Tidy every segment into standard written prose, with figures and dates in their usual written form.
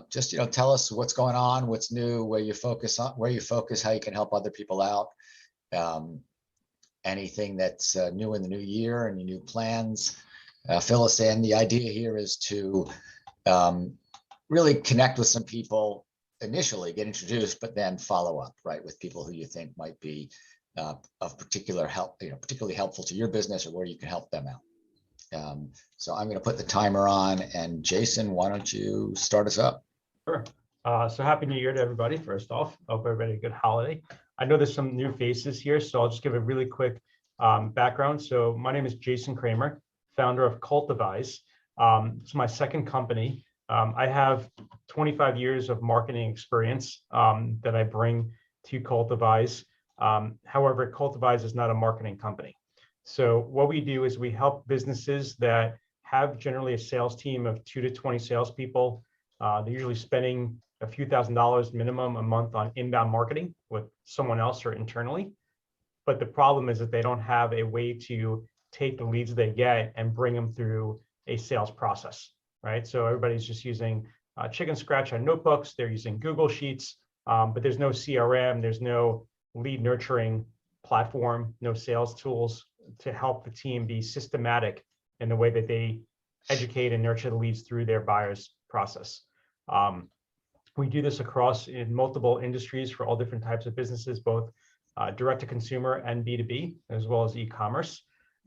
Just, tell us what's going on, what's new, where you focus, how you can help other people out. Anything that's new in the new year, any new plans. Fill us in. The idea here is to really connect with some people initially, get introduced, but then follow up, right, with people who you think might be of particular help, particularly helpful to your business or where you can help them out. So I'm going to put the timer on, and Jason, why don't you start us up? Sure. So happy New Year to everybody. First off, hope everybody had a good holiday. I know there's some new faces here, so I'll just give a really quick background. So my name is Jason Kramer, founder of Cultivize. It's my second company. I have 25 years of marketing experience that I bring to Cultivize. However, Cultivize is not a marketing company. So what we do is we help businesses that have generally a sales team of 2 to 20 salespeople. They're usually spending a few $1,000s minimum a month on inbound marketing with someone else or internally. But the problem is that they don't have a way to take the leads they get and bring them through a sales process, right? So everybody's just using chicken scratch on notebooks. They're using Google Sheets, but there's no CRM, there's no lead nurturing platform, no sales tools to help the team be systematic in the way that they educate and nurture the leads through their buyers process. We do this across in multiple industries for all different types of businesses, both direct to consumer and B2B, as well as e-commerce.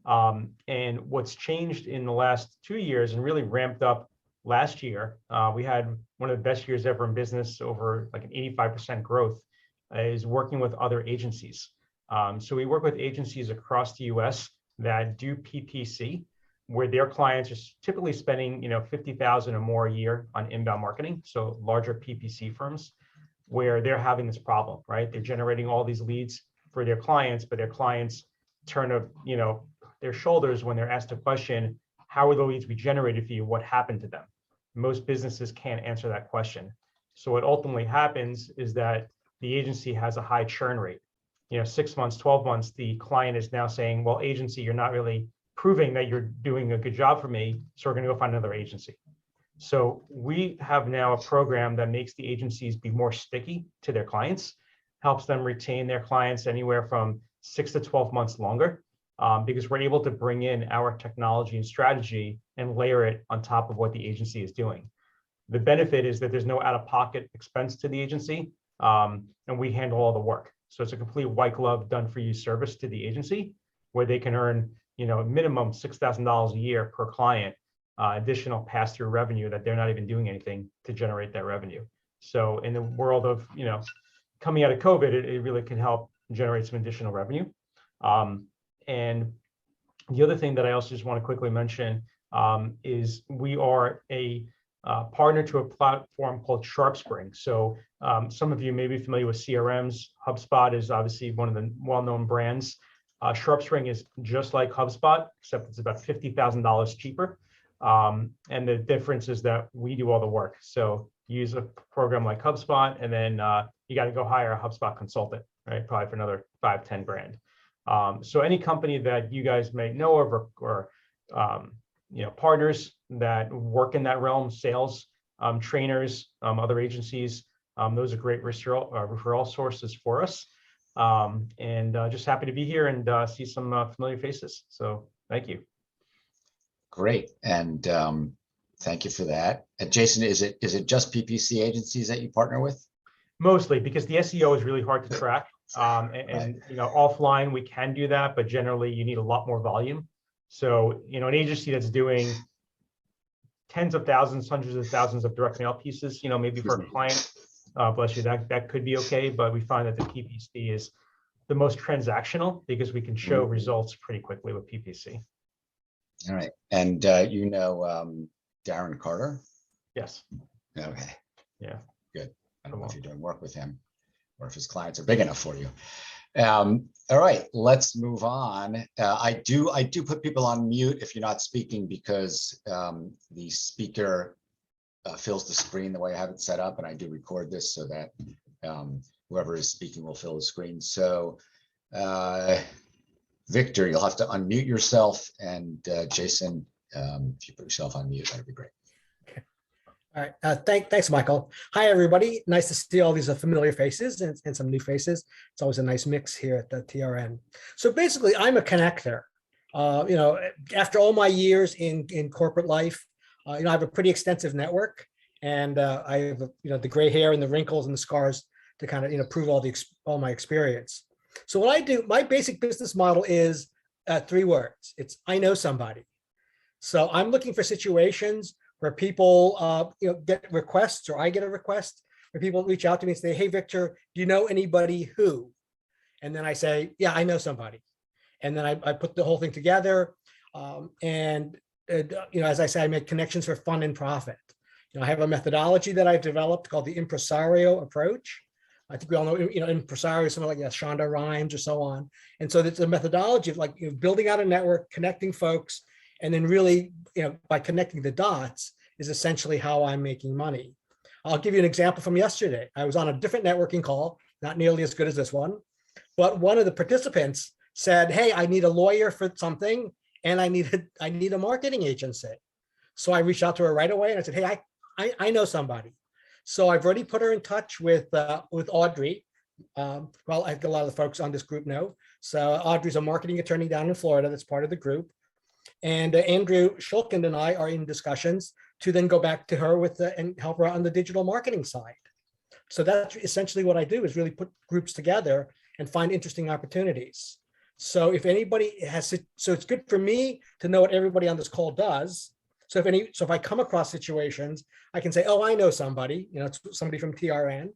And what's changed in the last 2 years and really ramped up last year, we had one of the best years ever in business, over like an 85% growth, is working with other agencies. So we work with agencies across the US that do PPC, where their clients are typically spending, $50,000 or more a year on inbound marketing. So larger PPC firms, where they're having this problem, right? They're generating all these leads for their clients, but their clients turn their shoulders when they're asked a question, how are the leads we generated for you? What happened to them? Most businesses can't answer that question. So what ultimately happens is that the agency has a high churn rate. 6 months, 12 months, the client is now saying, well, agency, you're not really proving that you're doing a good job for me, so we're going to go find another agency. So we have now a program that makes the agencies be more sticky to their clients, helps them retain their clients anywhere from 6 to 12 months longer, because we're able to bring in our technology and strategy and layer it on top of what the agency is doing. The benefit is that there's no out-of-pocket expense to the agency, and we handle all the work. So it's a complete white glove done for you service to the agency, where they can earn, minimum $6,000 a year per client, additional pass-through revenue that they're not even doing anything to generate that revenue. So in the world of, coming out of COVID, it really can help generate some additional revenue. And the other thing that I also just want to quickly mention is we are a partner to a platform called Sharkspring. So some of you may be familiar with CRMs. HubSpot is obviously one of the well-known brands. Sharkspring is just like HubSpot, except it's about $50,000 cheaper. And the difference is that we do all the work. So you use a program like HubSpot, and then you got to go hire a HubSpot consultant, right? Probably for another 5-10 grand. So any company that you guys may know of, or partners that work in that realm, sales, trainers, other agencies, those are great referral sources for us. And just happy to be here and see some familiar faces. So thank you. Great, and thank you for that. And Jason, is it just PPC agencies that you partner with? Mostly, because the SEO is really hard to track. And offline we can do that, but generally you need a lot more volume. So an agency that's doing tens of thousands, hundreds of thousands of direct mail pieces, maybe for a client, bless you, that could be okay. But we find that the PPC is the most transactional because we can show results pretty quickly with PPC. All right, and Darren Carter? Yes. Okay. Yeah. Good. I don't know if you're doing work with him or if his clients are big enough for you. All right, let's move on. I do put people on mute if you're not speaking, because the speaker fills the screen the way I have it set up, and I do record this so that whoever is speaking will fill the screen. So Victor, you'll have to unmute yourself, and Jason, if you put yourself on mute, that'd be great. All right. Thanks, Michael. Hi, everybody. Nice to see all these familiar faces and some new faces. It's always a nice mix here at the TRN. So basically, I'm a connector. After all my years in corporate life, I have a pretty extensive network, and I have the gray hair and the wrinkles and the scars to kind of prove all my experience. So what I do, my basic business model is 3 words. It's I know somebody. So I'm looking for situations where people get requests, or I get a request, where people reach out to me and say, hey, Victor, do you know anybody who? And then I say, yeah, I know somebody. And then I put the whole thing together. As I say, I make connections for fun and profit. I have a methodology that I've developed called the Impresario Approach. I think we all know, impresario, something like Shonda Rhimes or so on. And so it's a methodology of building out a network, connecting folks, and then really, by connecting the dots is essentially how I'm making money. I'll give you an example from yesterday. I was on a different networking call, not nearly as good as this one, but one of the participants said, hey, I need a lawyer for something, and I need a marketing agency. So I reached out to her right away and I said, hey, I know somebody. So I've already put her in touch with Audrey. Well, I think a lot of the folks on this group know. So Audrey's a marketing attorney down in Florida that's part of the group. And Andrew Schulkind and I are in discussions to then go back to her and help her out on the digital marketing side. So that's essentially what I do, is really put groups together and find interesting opportunities. So if anybody so it's good for me to know what everybody on this call does. So if I come across situations, I can say, oh, I know somebody, it's somebody from TRN,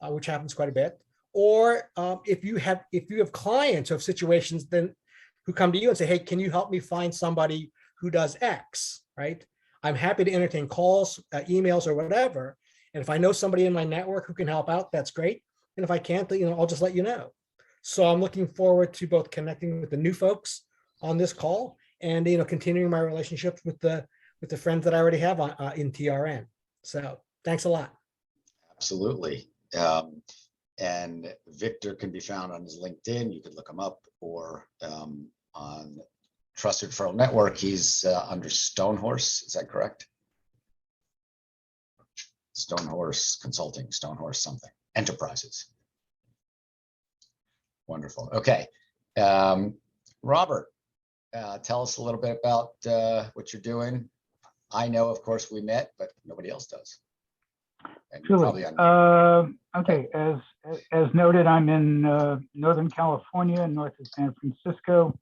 which happens quite a bit. Or if you have clients who have situations then who come to you and say, hey, can you help me find somebody who does X, right? I'm happy to entertain calls, emails, or whatever. And if I know somebody in my network who can help out, that's great. And if I can't, I'll just let you know. So I'm looking forward to both connecting with the new folks on this call and, continuing my relationships with the friends that I already have in TRN. So thanks a lot. Absolutely. And Victor can be found on his LinkedIn. You could look him up, or on Trusted Referral Network. He's under Stonehorse. Is that correct? Stonehorse Consulting, Stonehorse something, Enterprises. Wonderful. Okay. Robert, tell us a little bit about what you're doing. I know, of course, we met, but nobody else does. Truly. Okay, as noted, I'm in Northern California, north of San Francisco.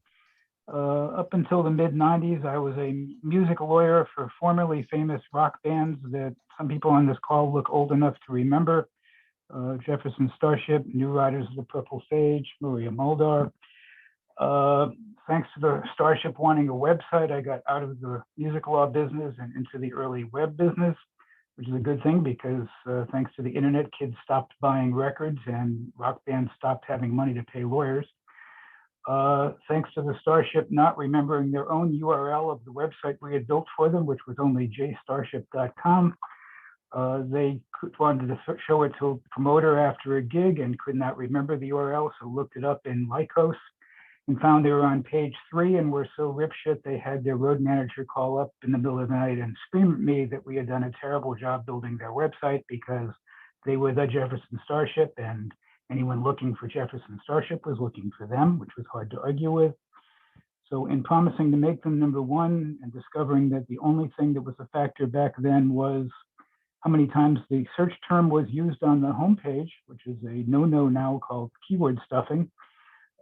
Up until the mid-90s, I was a music lawyer for formerly famous rock bands that some people on this call look old enough to remember. Jefferson Starship, New Riders of the Purple Sage, Maria Muldaur. Thanks to the Starship wanting a website, I got out of the music law business and into the early web business, which is a good thing because thanks to the internet, kids stopped buying records and rock bands stopped having money to pay lawyers. Thanks to the Starship not remembering their own URL of the website we had built for them, which was only jstarship.com. They wanted to show it to a promoter after a gig and could not remember the URL, so looked it up in Lycos and found they were on page 3 and were so ripshit they had their road manager call up in the middle of the night and scream at me that we had done a terrible job building their website because they were the Jefferson Starship and anyone looking for Jefferson Starship was looking for them, which was hard to argue with. So in promising to make them number 1 and discovering that the only thing that was a factor back then was how many times the search term was used on the homepage, which is a no-no now called keyword stuffing.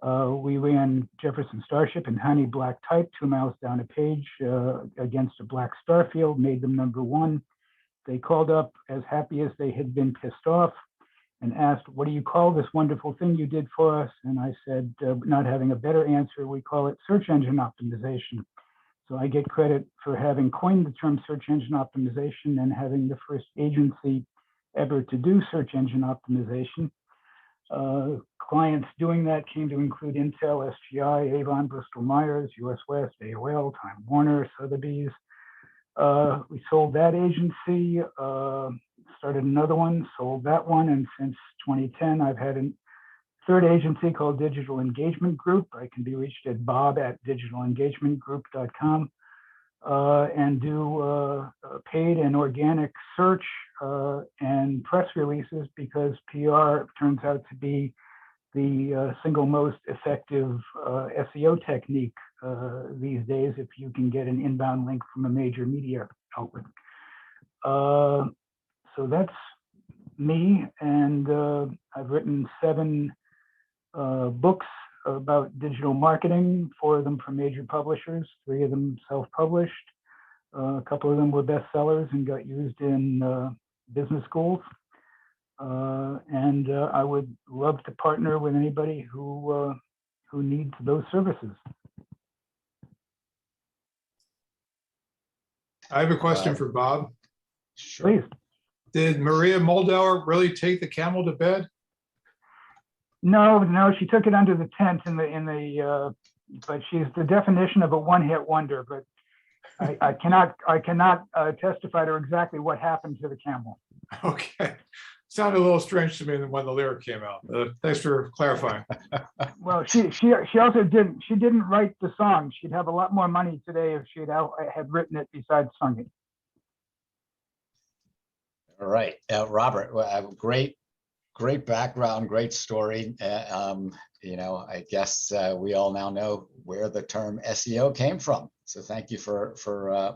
We ran Jefferson Starship in tiny black type 2 miles down a page against a black star field, made them number 1. They called up as happy as they had been pissed off and asked, what do you call this wonderful thing you did for us? And I said, not having a better answer, we call it search engine optimization. So I get credit for having coined the term search engine optimization and having the first agency ever to do search engine optimization. Clients doing that came to include Intel, SGI, Avon, Bristol Myers, US West, AOL, Time Warner, Sotheby's. We sold that agency, started another one, sold that one, and since 2010, I've had a third agency called Digital Engagement Group. I can be reached at bob@digitalengagementgroup.com. and do paid and organic search and press releases, because PR turns out to be the single most effective SEO technique these days, if you can get an inbound link from a major media outlet. So that's me, and I've written 7 books about digital marketing, 4 of them for major publishers, 3 of them self-published. A couple of them were bestsellers and got used in business schools. And I would love to partner with anybody who needs those services. I have a question for Bob. Sure. Please. Did Maria Moldauer really take the camel to bed? No, she took it under the tent but she's the definition of a one-hit wonder. But I cannot testify to exactly what happened to the camel. Okay. Sounded a little strange to me when the lyric came out. Thanks for clarifying. Well, she also didn't write the song. She'd have a lot more money today if she'd had written it besides sung it. All right, Robert, great background, great story. You know, I guess we all now know where the term SEO came from. So thank you for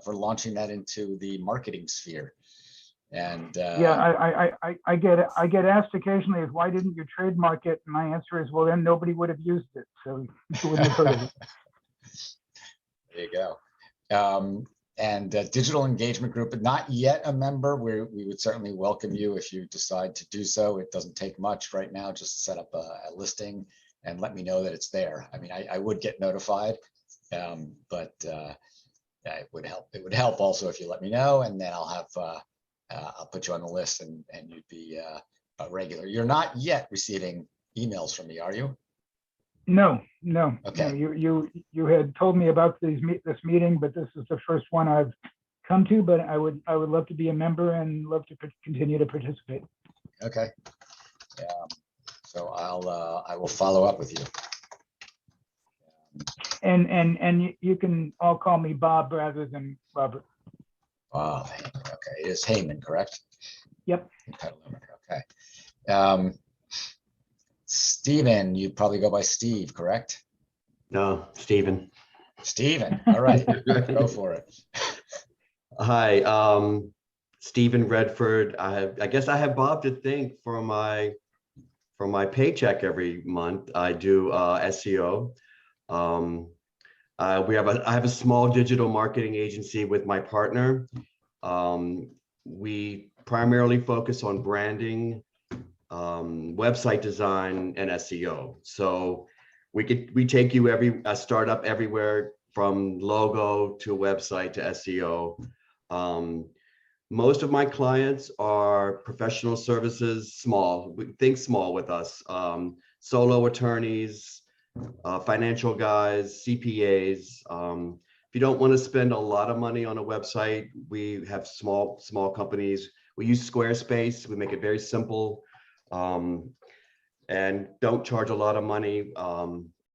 launching that into the marketing sphere. And yeah, I get asked occasionally, is why didn't you trademark it? And my answer is, well, then nobody would have used it, so you wouldn't have heard of it. There you go. And Digital Engagement Group, not yet a member. We would certainly welcome you if you decide to do so. It doesn't take much right now. Just set up a listing and let me know that it's there. I mean, I would get notified, but it would help. It would help also if you let me know, and then I'll put you on the list, and you'd be a regular. You're not yet receiving emails from me, are you? No. Okay. No, you had told me about this meeting, but this is the first one I've come to. But I would love to be a member and love to continue to participate. Okay. So I will follow up with you. And you can all call me Bob rather than Robert. Oh, okay. It is Heyman, correct? Yep. Okay. Stephen, you probably go by Steve, correct? No, Stephen. Stephen. All right. Go for it. Hi, Stephen Redford. I guess I have Bob to thank for my paycheck every month. I do SEO. I have a small digital marketing agency with my partner. We primarily focus on branding, website design, and SEO. So we take you a startup everywhere, from logo to website to SEO. Most of my clients are professional services, small. Think small with us. Solo attorneys, financial guys, CPAs. If you don't want to spend a lot of money on a website, we have small companies. We use Squarespace. We make it very simple, and don't charge a lot of money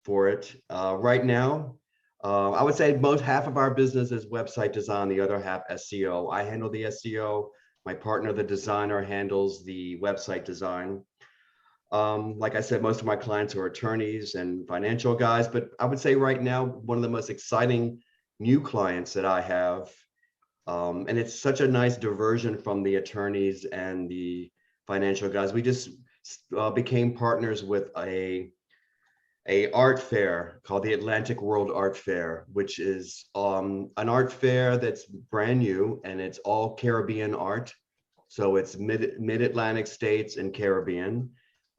for it. Right now, I would say half of our business is website design, the other half SEO. I handle the SEO. My partner, the designer, handles the website design. Like I said, most of my clients are attorneys and financial guys, but I would say right now, one of the most exciting new clients that I have, and it's such a nice diversion from the attorneys and the financial guys. We just became partners with a art fair called the Atlantic World Art Fair, which is an art fair that's brand new, and it's all Caribbean art. So it's mid-Atlantic states and Caribbean.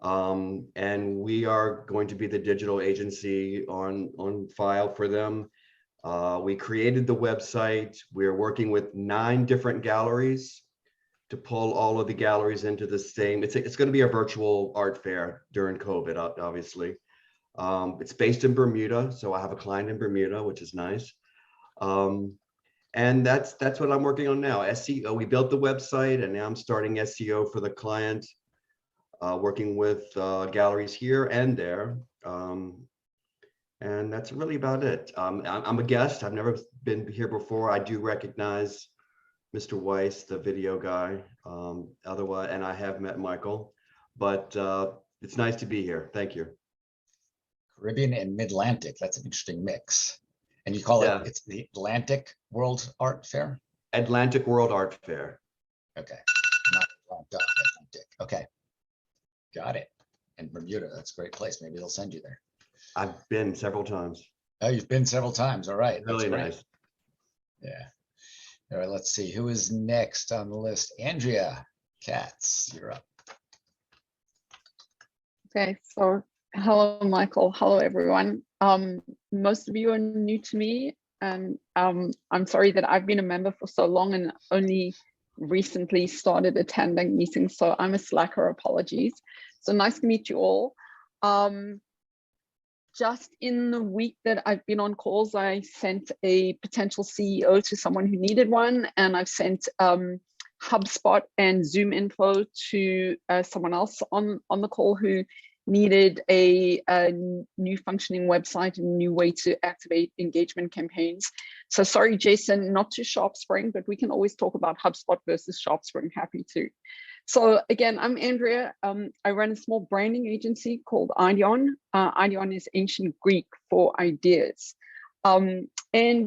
And we are going to be the digital agency on file for them. We created the website. We're working with 9 different galleries to pull all of the galleries into the same. It's going to be a virtual art fair during COVID, obviously. It's based in Bermuda, so I have a client in Bermuda, which is nice. And that's what I'm working on now. SEO. We built the website, and now I'm starting SEO for the client. Working with galleries here and there. And that's really about it. I'm a guest. I've never been here before. I do recognize Mr. Weiss, the video guy. Otherwise, and I have met Michael, but it's nice to be here. Thank you. Caribbean and Mid-Atlantic. That's an interesting mix. And you call Yeah. it's the Atlantic World Art Fair? Atlantic World Art Fair. Okay. Not Atlanta, Atlantic. Okay. Got it. And Bermuda, that's a great place. Maybe they'll send you there. I've been several times. Oh, you've been several times. All right. That's Really great. nice. Yeah. All right, let's see. Who is next on the list? Andrea Katz, you're up. Okay, so hello, Michael. Hello, everyone. Most of you are new to me, and I'm sorry that I've been a member for so long and only recently started attending meetings, so I'm a slacker. Apologies. So nice to meet you all. Just in the week that I've been on calls, I sent a potential CEO to someone who needed one, and I've sent HubSpot and Zoom info to someone else on the call who needed a new functioning website and new way to activate engagement campaigns. So sorry, Jason, not to Sharkspring, but we can always talk about HubSpot versus Sharkspring, happy to. So again, I'm Andrea. I run a small branding agency called Ideon. Ideon is ancient Greek for ideas. And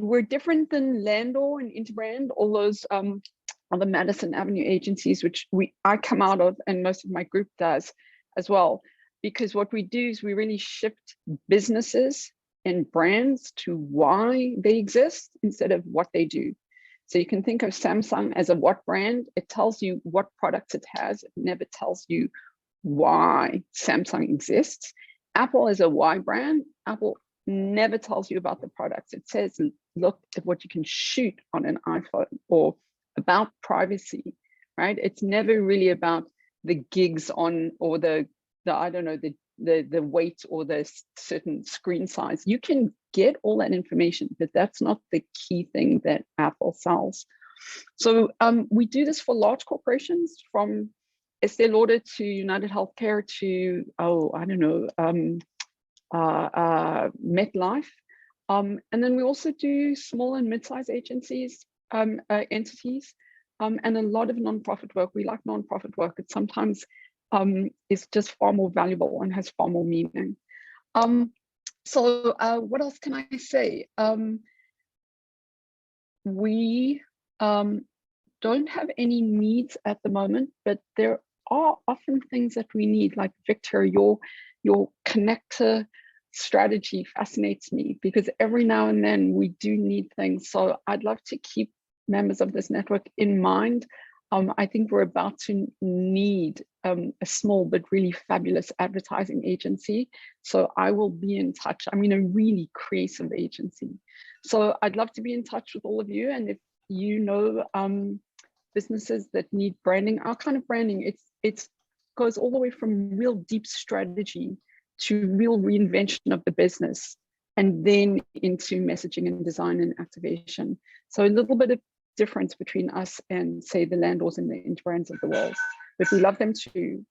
we're different than Landor and Interbrand, all those other Madison Avenue agencies, which I come out of, and most of my group does as well. Because what we do is we really shift businesses and brands to why they exist instead of what they do. So you can think of Samsung as a what brand. It tells you what products it has. It never tells you why Samsung exists. Apple is a why brand. Apple never tells you about the products. It says, look at what you can shoot on an iPhone, or about privacy, right? It's never really about the gigs on, or the I don't know, the weight or the certain screen size. You can get all that information, but that's not the key thing that Apple sells. So we do this for large corporations, from Estee Lauder to United Healthcare to, I don't know, MetLife. And then we also do small and mid-sized agencies, entities, and a lot of nonprofit work. We like nonprofit work. It sometimes is just far more valuable and has far more meaning. So what else can I say? We don't have any needs at the moment, but there are often things that we need, like Victor, your connector strategy fascinates me, because every now and then we do need things. So I'd love to keep members of this network in mind. I think we're about to need a small but really fabulous advertising agency. So I will be in touch. I mean, a really creative agency. So I'd love to be in touch with all of you. And if you know businesses that need branding, our kind of branding, it goes all the way from real deep strategy to real reinvention of the business, and then into messaging and design and activation. So a little bit of difference between us and, say, the Landors and the Interbrands of the world, but we love them too.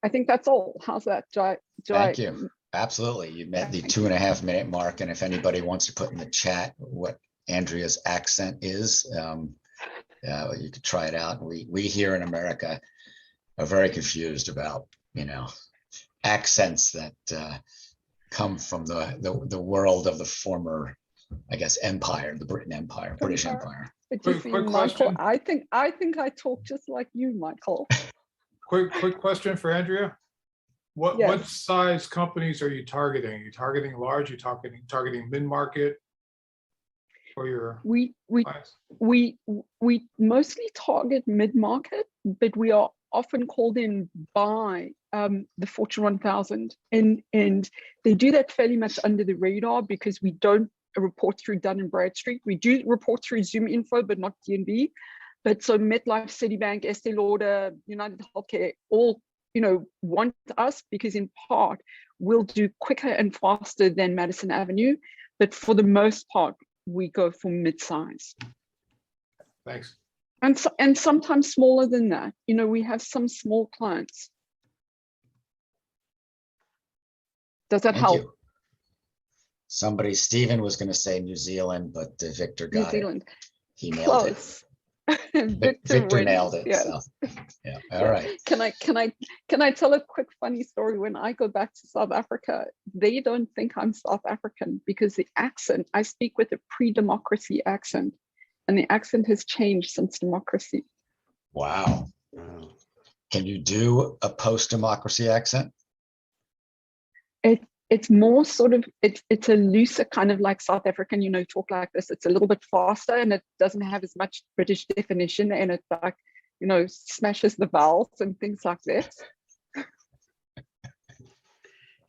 I think that's all. How's that? Thank you. Absolutely. You met the 2.5 minute mark. And if anybody wants to put in the chat what Andrea's accent is, you could try it out. We here in America are very confused about, accents that come from the world of the former, I guess, empire, the British Empire. Quick question. I think I talk just like you, Michael. Quick question for Andrea. What size companies are you targeting? Are you targeting large? Are you targeting mid-market for your we clients? we mostly target mid-market, but we are often called in by the Fortune 1000, and they do that fairly much under the radar, because we don't report through Dun & Bradstreet. We do report through Zoom Info, but not D&B. But so MetLife, Citibank, Estee Lauder, United Healthcare, all want us, because in part we'll do quicker and faster than Madison Avenue, but for the most part we go for mid-size. Thanks. And sometimes smaller than that. We have some small clients. Does that help? Stephen was going to say New Zealand, but Victor New got Zealand. it. He nailed Close. it. Victor wins, nailed it. yes. So, yeah. All right. Can I tell a quick funny story? When I go back to South Africa, they don't think I'm South African because the accent, I speak with a pre-democracy accent, and the accent has changed since democracy. Wow. Can you do a post-democracy accent? It's more sort of, it's a looser kind of like South African, talk like this. It's a little bit faster and it doesn't have as much British definition, and it like, smashes the vowels and things like this.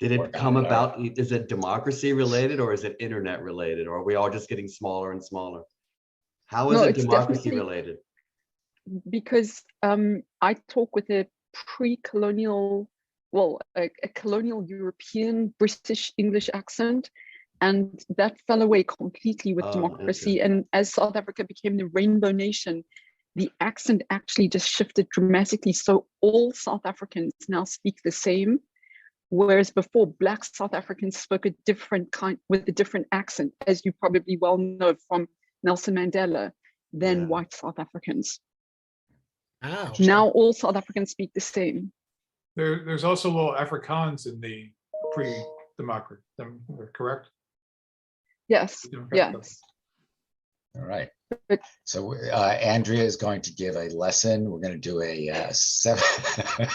Did it come about, is it democracy related or is it internet related? Or are we all just getting smaller and smaller? How is it democracy related? Because I talk with a pre-colonial, a colonial European British English accent, and that fell away completely with democracy. And as South Africa became the rainbow nation, the accent actually just shifted dramatically. So all South Africans now speak the same, whereas before Black South Africans spoke a different kind with a different accent, as you probably well know from Nelson Mandela, than white South Africans. Oh, now all South Africans speak the same. There's also little Afrikaans in the pre-democracy, correct? Yes, yes. All right. So Andrea is going to give a lesson. We're going to do a 7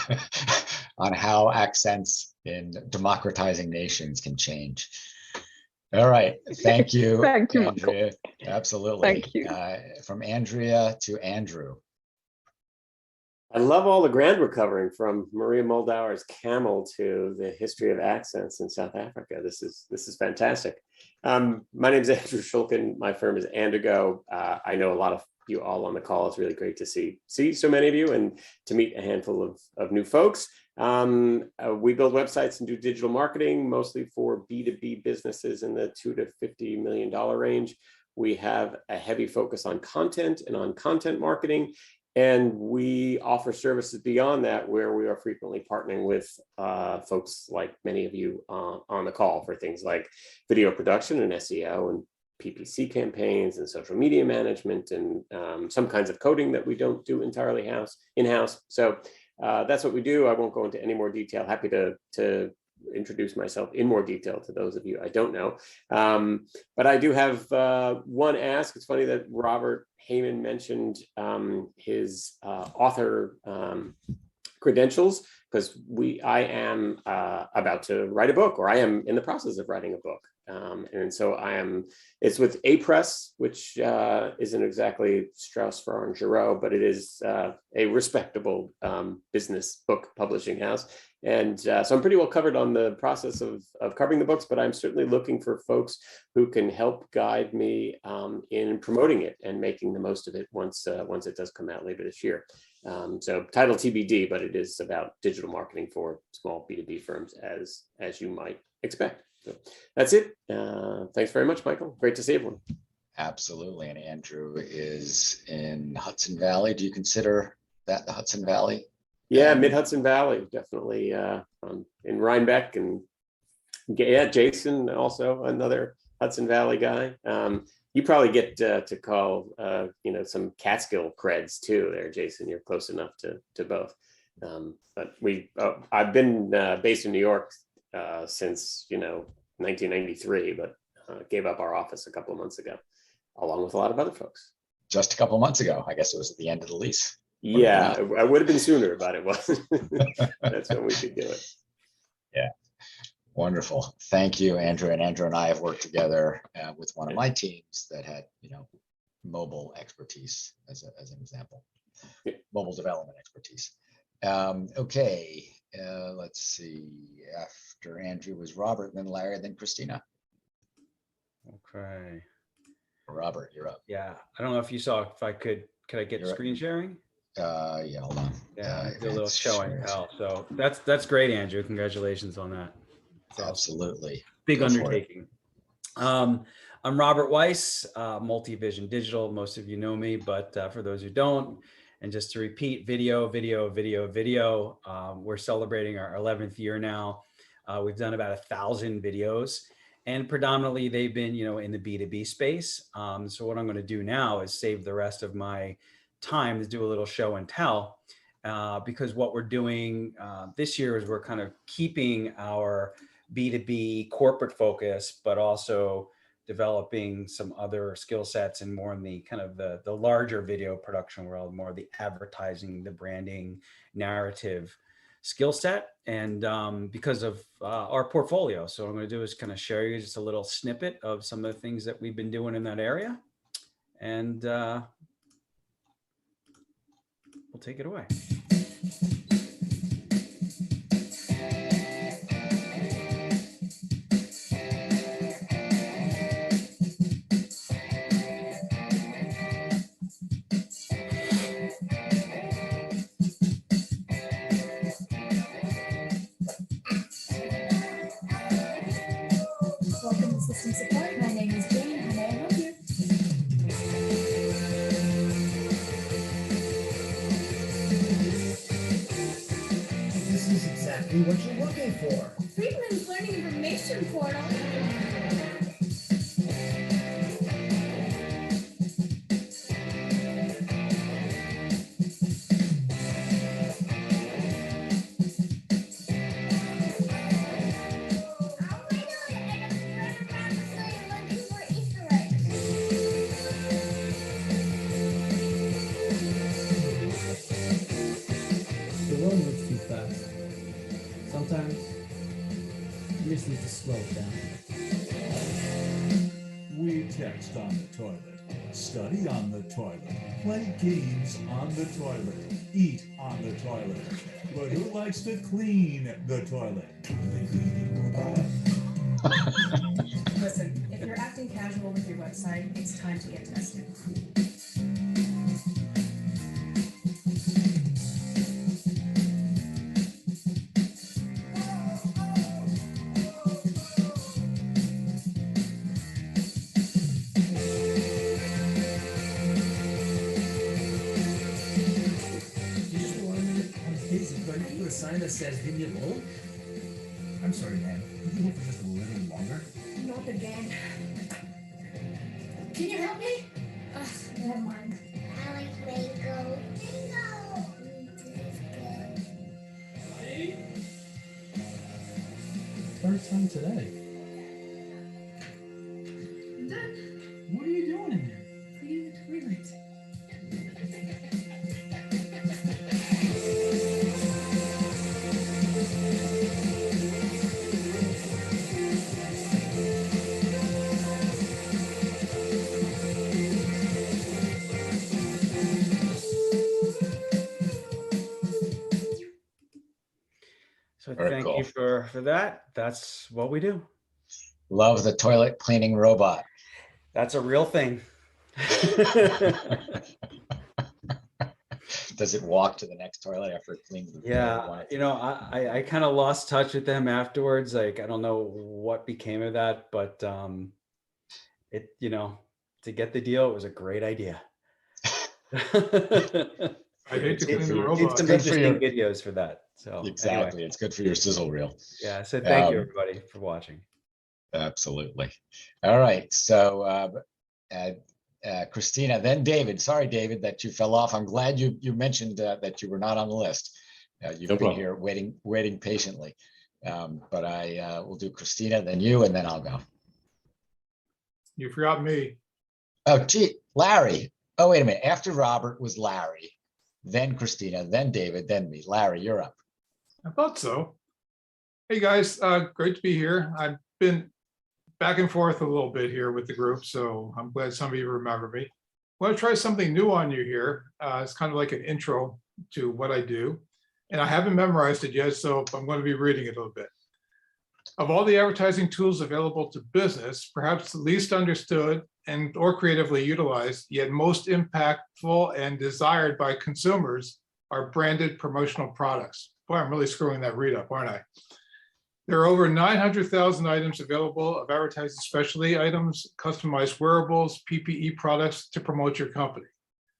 on how accents in democratizing nations can change. All right. Thank you, Thank you, Andrea. Michael. Absolutely. Thank you. From Andrea to Andrew. I love all the ground we're covering, from Maria Moldauer's Camel to the history of accents in South Africa. This is fantastic. My name is Andrew Schulkind. My firm is Andigo. I know a lot of you all on the call. It's really great to see so many of you and to meet a handful of new folks. We build websites and do digital marketing, mostly for B2B businesses in the $2 to $50 million range. We have a heavy focus on content and on content marketing. And we offer services beyond that, where we are frequently partnering with folks like many of you on the call for things like video production and SEO and PPC campaigns and social media management and some kinds of coding that we don't do entirely in-house. So that's what we do. I won't go into any more detail. Happy to introduce myself in more detail to those of you I don't know. But I do have one ask. It's funny that Robert Heyman mentioned his author credentials, because I am about to write a book, or I am in the process of writing a book. And so it's with A Press, which isn't exactly Strauss, Farrar and Giroux, but it is a respectable business book publishing house. And so I'm pretty well covered on the process of covering the books, but I'm certainly looking for folks who can help guide me in promoting it and making the most of it once it does come out later this year. So title TBD, but it is about digital marketing for small B2B firms, as you might expect. So that's it. Thanks very much, Michael. Great to see everyone. Absolutely. And Andrew is in Hudson Valley. Do you consider that the Hudson Valley? Yeah, mid-Hudson Valley, definitely in Rhinebeck. And yeah, Jason, also another Hudson Valley guy. You probably get to call, some Catskill creds too there, Jason. You're close enough to both. But I've been based in New York since 1993, but gave up our office a couple of months ago, along with a lot of other folks. Just a couple of months ago. I guess it was at the end of the lease. Yeah, I would have been sooner, but it wasn't. That's when we could do it. Yeah. Wonderful. Thank you, Andrew. And Andrew and I have worked together with one of my teams that had, mobile expertise as an example, mobile development expertise. Okay. Let's see. After Andrew was Robert, then Larry, then Christina. Okay. Robert, you're up. Yeah. I don't know if you saw, could I get screen sharing? Yeah, hold on. Yeah, do a little show and tell. So that's great, Andrew. Congratulations on that. Absolutely. Big undertaking. I'm Robert Weiss, Multivision Digital. Most of you know me, but for those who don't, and just to repeat, video. We're celebrating our 11th year now. We've done about 1,000 videos, and predominantly they've been, in the B2B space. So what I'm going to do now is save the rest of my time to do a little show and tell, because what we're doing this year is we're kind of keeping our B2B corporate focus, but also developing some other skill sets and more in the kind of the larger video production world, more of the advertising, the branding, narrative skill set, and because of our portfolio. So what I'm going to do is kind of share you just a little snippet of some of the things that we've been doing in that area, and we'll take it away. Welcome to System Support. My name is Jane. How may I help you? This is exactly what you're looking for. Friedman's Learning Information Portal. The world moves too fast. Sometimes you just need to slow it down. We text on the toilet, study on the toilet, play games on the toilet, eat on the toilet. But who likes to clean the toilet? The cleaning robot. Listen, if you're acting casual with your website, it's time to get tested. You just want on his ready to put a sign that says "Leave me alone"? I'm sorry, man. Can you hold for just a little longer? Not again. Can you help me? Ugh, never mind. I like mango. Third time today. I'm done. What are you doing in here? Cleaning the toilet. So Very thank cool. you for that. That's what we do. Love the toilet cleaning robot. That's a real thing. Does it walk to the next toilet after it cleans the Yeah, one? I kind of lost touch with them afterwards. Like, I don't know what became of that, but it, to get the deal, it was a great idea. I hate to clean the It's robot. some good for interesting your- videos for that. So Exactly. anyway, It's good for your sizzle reel. yeah. So thank you Um, everybody for watching. Absolutely. All right. So Christina, then David. Sorry, David, that you fell off. I'm glad you mentioned that you were not on the list. You've been here waiting patiently. But I will do Christina, then you, and then I'll go. You forgot me. Oh, gee, Larry. Oh, wait a minute. After Robert was Larry, then Christina, then David, then me. Larry, you're up. I thought so. Hey guys, great to be here. I've been back and forth a little bit here with the group, so I'm glad some of you remember me. I want to try something new on you here. It's kind of like an intro to what I do, and I haven't memorized it yet, so I'm going to be reading it a little bit. Of all the advertising tools available to business, perhaps the least understood and or creatively utilized, yet most impactful and desired by consumers are branded promotional products. Boy, I'm really screwing that read up, aren't I? There are over 900,000 items available of advertising specialty items, customized wearables, PPE products to promote your company.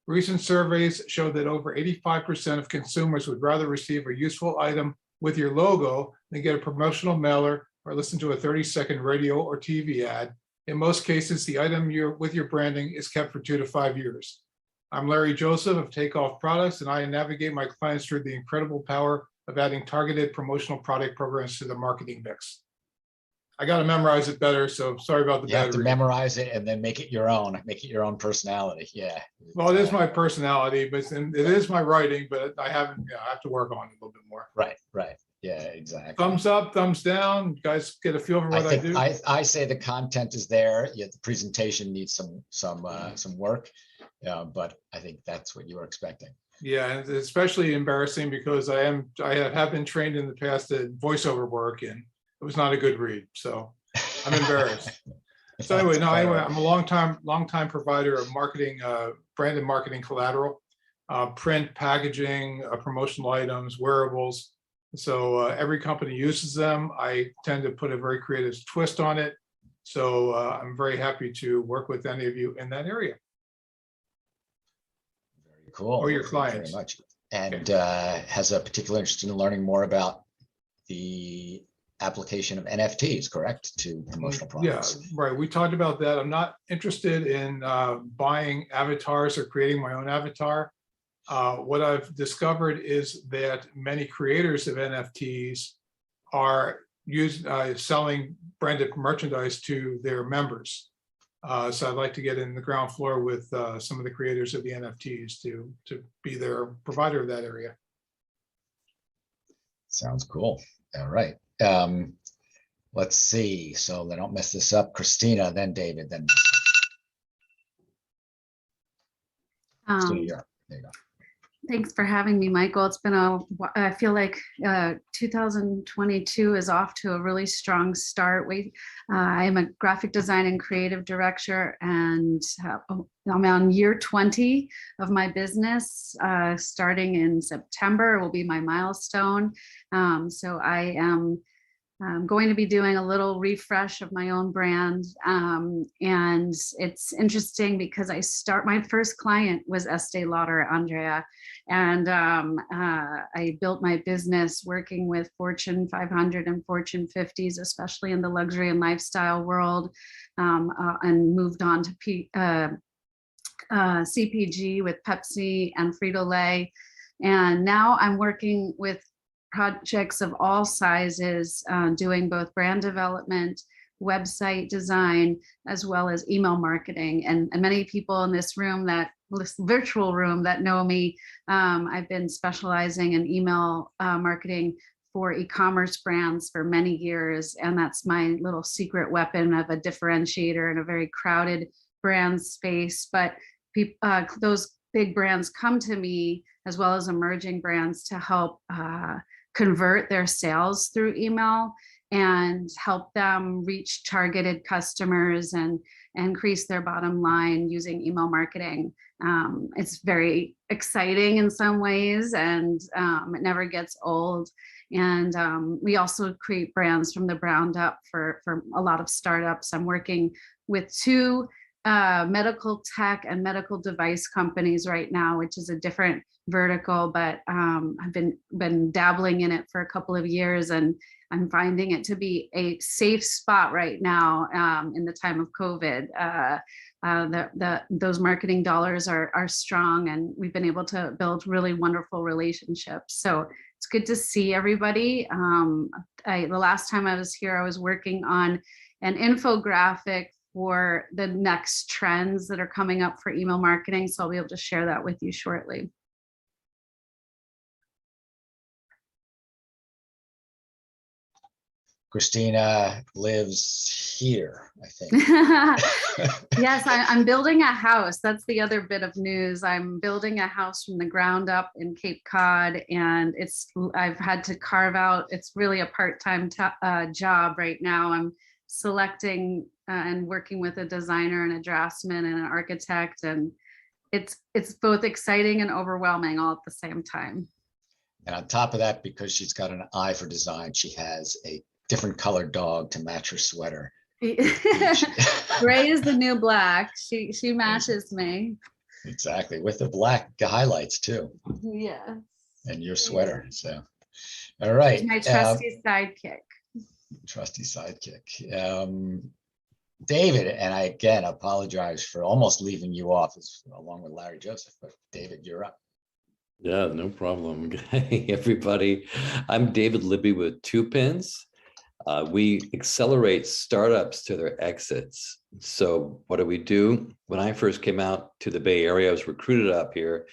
Recent surveys show that over 85% of consumers would rather receive a useful item with your logo than get a promotional mailer or listen to a 30-second radio or TV ad. In most cases, the item with your branding is kept for 2 to 5 years. I'm Larry Joseph of Takeoff Products, and I navigate my clients through the incredible power of adding targeted promotional product programs to the marketing mix. I got to memorize it better, so sorry about the You have bad to reading. memorize it and then make it your own personality. Yeah. Well, it is my personality, but it is my writing, but I have to work on it a little bit more. Right. Yeah, exactly. Thumbs up, thumbs down. You guys get a feel for what I do. I say the content is there, yet the presentation needs some work. But I think that's what you were expecting. Yeah, and it's especially embarrassing because I have been trained in the past at voiceover work, and it was not a good read. So I'm embarrassed. So anyway, I'm a long time provider of marketing, branded marketing collateral, print, packaging, promotional items, wearables. So every company uses them. I tend to put a very creative twist on it. So I'm very happy to work with any of you in that area. Very cool. Or your Thank you clients. very much. And has a particular interest in learning more about the application of NFTs, correct, to promotional products? Yeah, right. We talked about that. I'm not interested in buying avatars or creating my own avatar. What I've discovered is that many creators of NFTs are selling branded merchandise to their members. So I'd like to get in the ground floor with some of the creators of the NFTs to be their provider of that area. Sounds cool. All right. Let's see. So I don't mess this up. Christina, then David, then. There you go. Thanks for having me, Michael. It's been I feel like 2022 is off to a really strong start. I am a graphic design and creative director, and I'm on year 20 of my business. Starting in September will be my milestone. So I am going to be doing a little refresh of my own brand. And it's interesting because my first client was Estee Lauder, Andrea. And I built my business working with Fortune 500 and Fortune 50s, especially in the luxury and lifestyle world, and moved on to CPG with Pepsi and Frito-Lay. And now I'm working with projects of all sizes, doing both brand development, website design, as well as email marketing. And many people in this virtual room that know me, I've been specializing in email marketing for e-commerce brands for many years. And that's my little secret weapon of a differentiator in a very crowded brand space. But those big brands come to me, as well as emerging brands, to help convert their sales through email and help them reach targeted customers and increase their bottom line using email marketing. It's very exciting in some ways, and it never gets old. And we also create brands from the ground up for a lot of startups. I'm working with 2 medical tech and medical device companies right now, which is a different vertical, but I've been dabbling in it for a couple of years, and I'm finding it to be a safe spot right now in the time of COVID. Those marketing dollars are strong, and we've been able to build really wonderful relationships. So it's good to see everybody. The last time I was here, I was working on an infographic for the next trends that are coming up for email marketing. So I'll be able to share that with you shortly. Christina lives here, I think. Yes, I'm building a house. That's the other bit of news. I'm building a house from the ground up in Cape Cod, and I've had to carve out, it's really a part-time job right now. I'm selecting and working with a designer and a draftsman and an architect, and it's both exciting and overwhelming all at the same time. And on top of that, because she's got an eye for design, she has a different colored dog to match her sweater. Gray is the new black. She matches me. Exactly, with the black highlights too. Yeah. And your sweater. So, all right. She's my trusty sidekick. Trusty sidekick. David, and I again apologize for almost leaving you off along with Larry Joseph, but David, you're up. Yeah, no problem. Hey, everybody. I'm David Libby with 2 Pins. We accelerate startups to their exits. So what do? When I first came out to the Bay Area, I was recruited up here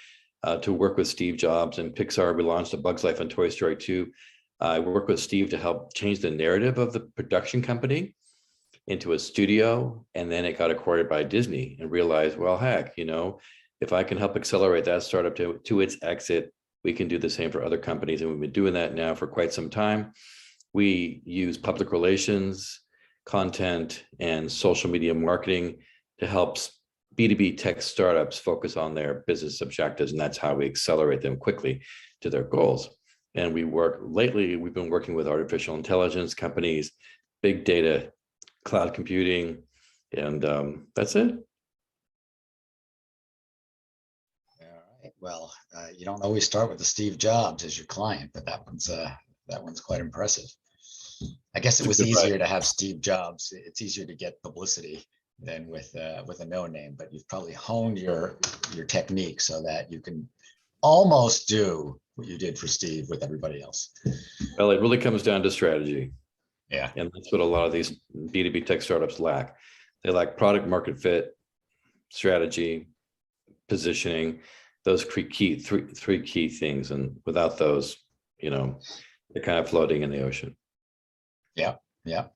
to work with Steve Jobs and Pixar. We launched A Bug's Life and Toy Story 2. I worked with Steve to help change the narrative of the production company into a studio, and then it got acquired by Disney and realized, well, heck, if I can help accelerate that startup to its exit, we can do the same for other companies. And we've been doing that now for quite some time. We use public relations, content, and social media marketing to help B2B tech startups focus on their business objectives. And that's how we accelerate them quickly to their goals. And lately, we've been working with artificial intelligence companies, big data, cloud computing, and that's it. All right. Well, you don't always start with the Steve Jobs as your client, but that one's quite impressive. I guess it was easier to have Steve Jobs. It's easier to get publicity than with a no name, but you've probably honed your technique so that you can almost do what you did for Steve with everybody else. Well, it really comes down to strategy. Yeah. And that's what a lot of these B2B tech startups lack. They lack product market fit, strategy, positioning, those three key things. And without those, they're kind of floating in the ocean. Yeah. Yeah.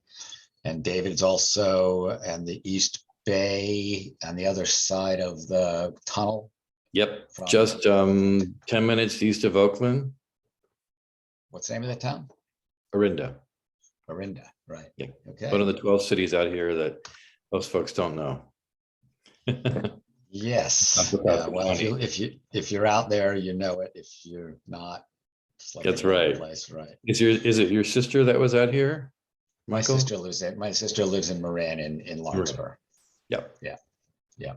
And David's also in the East Bay on the other side of the tunnel. Yep. Just 10 minutes east of Oakland. What's the name of that town? Orinda. Orinda, right. Yeah. Okay. One of the 12 cities out here that most folks don't know. Yes. Well, if you're out there, you know it. If you're not, it's like that's any other right. place, right? Is it your sister that was out here, Michael? My sister lives in Marin in Lawrenceburg. Yep. Yeah.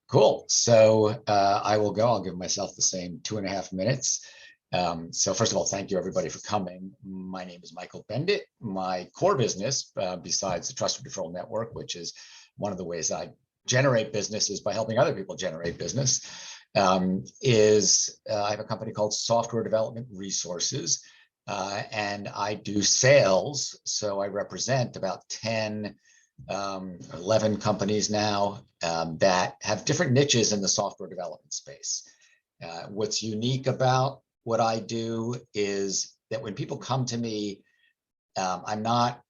Cool. So I will go. I'll give myself the same 2.5 minutes. So first of all, thank you everybody for coming. My name is Michael Bendit. My core business, besides the Trust Referral Network, which is one of the ways I generate business is by helping other people generate business, I have a company called Software Development Resources, and I do sales. So I represent about 11 companies now that have different niches in the software development space. What's unique about what I do is that when people come to me, I'm not,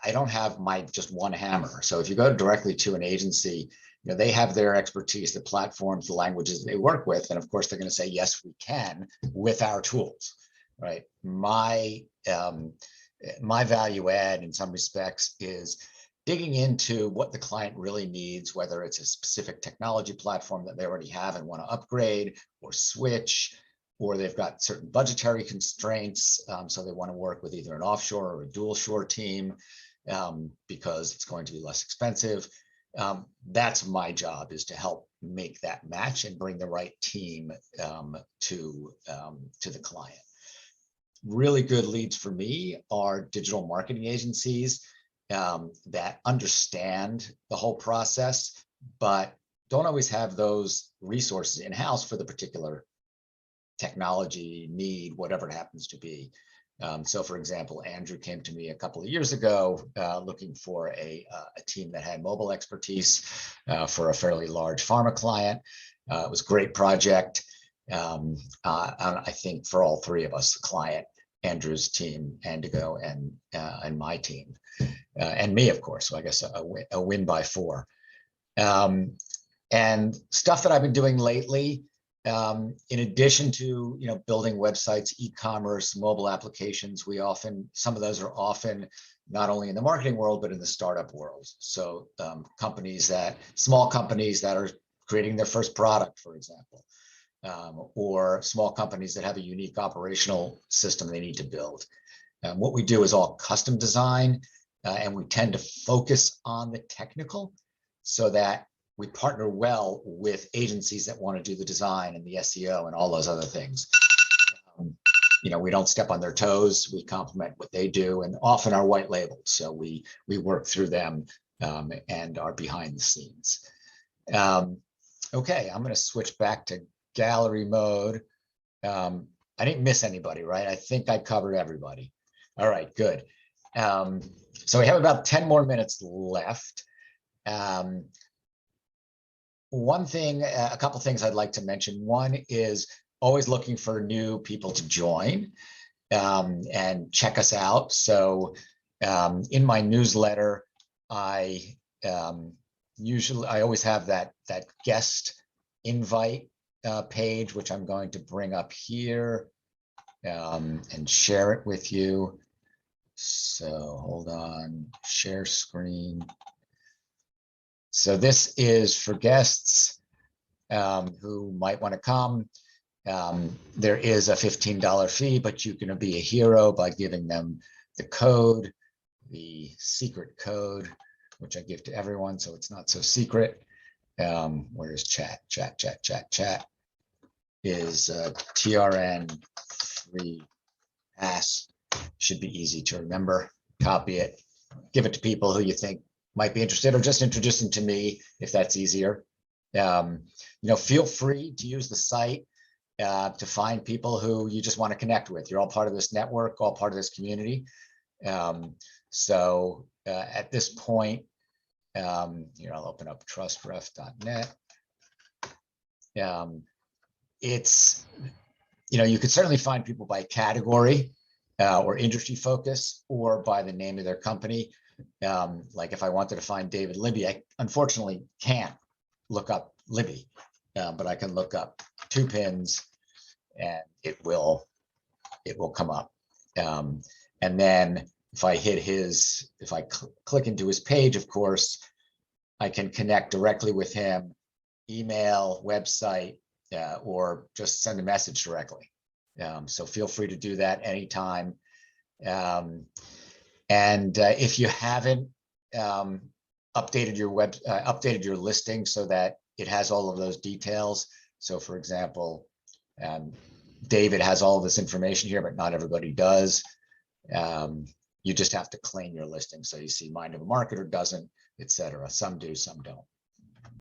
I don't have just one hammer. So if you go directly to an agency, they have their expertise, the platforms, the languages they work with. And of course, they're going to say, yes, we can with our tools, right? My value add in some respects is digging into what the client really needs, whether it's a specific technology platform that they already have and want to upgrade or switch, or they've got certain budgetary constraints. So they want to work with either an offshore or a dual shore team because it's going to be less expensive. That's my job, is to help make that match and bring the right team to the client. Really good leads for me are digital marketing agencies that understand the whole process, but don't always have those resources in-house for the particular technology need, whatever it happens to be. So for example, Andrew came to me a couple of years ago looking for a team that had mobile expertise for a fairly large pharma client. It was a great project. I think for all three of us, the client, Andrew's team, Indigo, and my team, and me, of course. So I guess a win by 4. And stuff that I've been doing lately, in addition to building websites, e-commerce, mobile applications, some of those are often not only in the marketing world but in the startup world. So small companies that are creating their first product, for example, or small companies that have a unique operational system they need to build. What we do is all custom design, and we tend to focus on the technical so that we partner well with agencies that want to do the design and the SEO and all those other things. we don't step on their toes. We complement what they do, and often are white labeled. So we work through them and are behind the scenes. Okay, I'm going to switch back to gallery mode. I didn't miss anybody, right? I think I covered everybody. All right, good. So we have about 10 more minutes left. One thing, a couple things I'd like to mention. One is always looking for new people to join and check us out. So in my newsletter, I always have that guest invite page, which I'm going to bring up here and share it with you. So hold on, share screen. So this is for guests who might want to come. There is a $15 fee, but you can be a hero by giving them the code, the secret code, which I give to everyone, so it's not so secret. Where's chat? Chat is TRN free pass. Should be easy to remember. Copy it, give it to people who you think might be interested, or just introduce them to me if that's easier. Feel free to use the site to find people who you just want to connect with. You're all part of this network, all part of this community. So at this point, here, I'll open up trustref.net. It's, you could certainly find people by category or industry focus, or by the name of their company. Like if I wanted to find David Libby, I unfortunately can't look up Libby, but I can look up 2 Pins and it will come up. And then if I hit if I click into his page, of course, I can connect directly with him, email, website, or just send a message directly. So feel free to do that anytime. And if you haven't updated your listing so that it has all of those details. So for example, David has all this information here, but not everybody does. You just have to claim your listing. So you see Mind of a Marketer doesn't, etc. Some do, some don't.